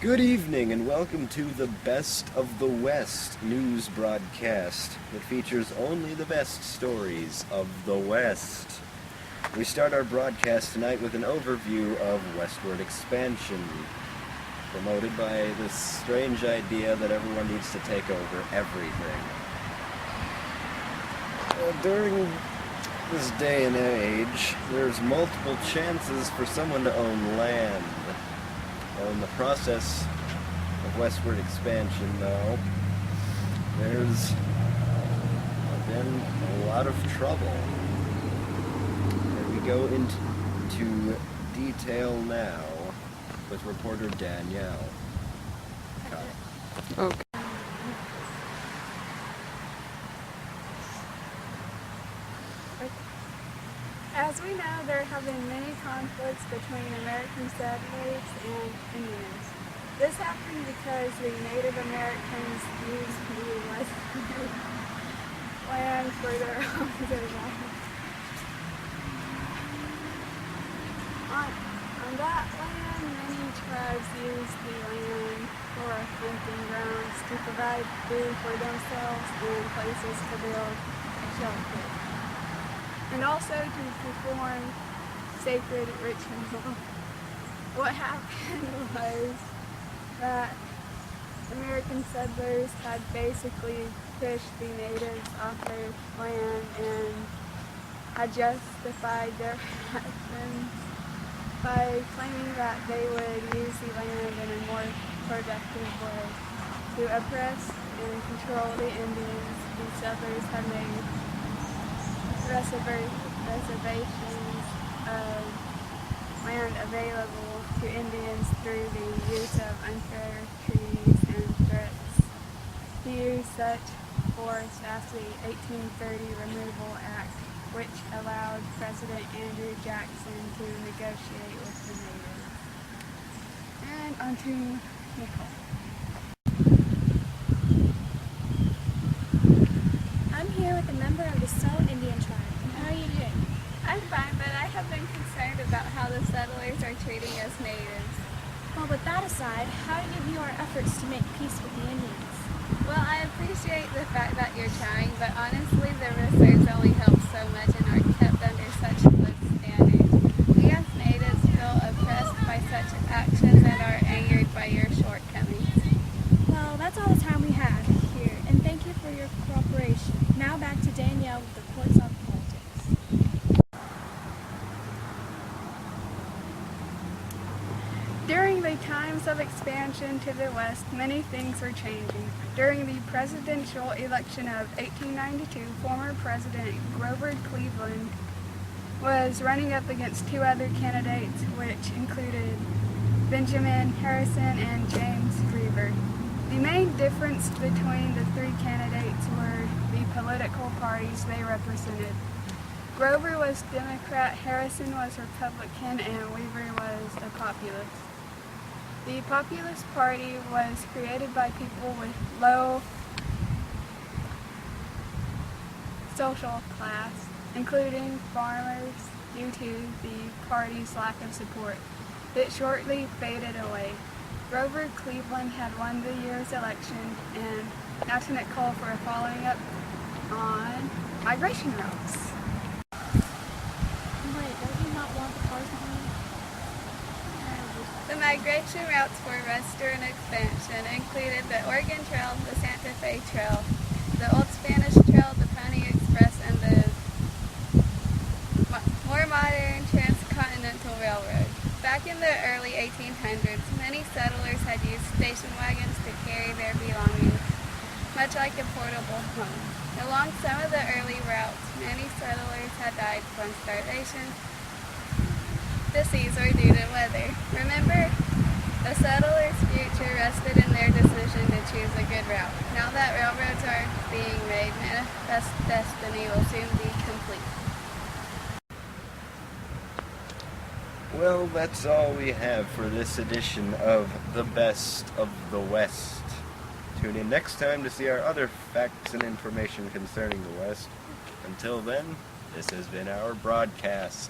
Good evening and welcome to the Best of the West news broadcast that features only the best stories of the West. We start our broadcast tonight with an overview of westward expansion, promoted by this strange idea that everyone needs to take over everything. During this day and age, there's multiple chances for someone to own land. Well, in the process of westward expansion, though, there's been a lot of trouble. And we go into detail now with reporter Danielle. Okay. As we know, there have been many conflicts between American settlers and Indians. This happened because the Native Americans used the Western land for their own survival. On that land, many tribes used the land for hunting grounds to provide food for themselves and places to build a shelter, and also to perform sacred rituals. What happened was that American settlers had basically pushed the natives off their land and had justified their actions by claiming that they would use the land in a more productive way to oppress and control the Indians. The settlers had made reservations of land available to Indians through the use of unfair treaties and threats to use such force as the 1830 Removal Act, which allowed President Andrew Jackson to negotiate with the natives. And on to Nicole. I'm here with a member of the Soul Indian tribe. How are you doing? I'm fine, but I have been concerned about how the settlers are treating us natives. Well, with that aside, how do you view our efforts to make peace with the Indians? Well, I appreciate the fact that you're trying, but honestly, the reserves only help so much and are kept under such low standards. We as natives feel oppressed by such actions and are angered by your shortcomings. Well, that's all the time we have here, and thank you for your cooperation. Now back to Danielle with the reports on politics. During the times of expansion to the west, many things were changing. During the presidential election of 1892, former President Grover Cleveland was running up against two other candidates, which included Benjamin Harrison and James Griever. The main difference between the three candidates were the political parties they represented. Grover was Democrat, Harrison was Republican, and Weaver was a populist. The Populist Party was created by people with low social class, including farmers, due to the party's lack of support. It shortly faded away. Grover Cleveland had won the year's election, and now to Nicole for a following up on migration routes. Wait, don't you not want the cars behind? The migration routes for western expansion included the Oregon Trail, the Santa Fe Trail, the Old Spanish Trail, the Pony Express, and the more modern Transcontinental Railroad. Back in the early 1800s, many settlers had used station wagons to carry their belongings, much like a portable home. Along some of the early routes, many settlers had died from starvation, disease, or due to weather. Remember, the settlers' future rested in their decision to choose a good route. Now that railroads are being made, manifest destiny will soon be complete. Well, that's all we have for this edition of The Best of the West. Tune in next time to see our other facts and information concerning the West. Until then, this has been our broadcast.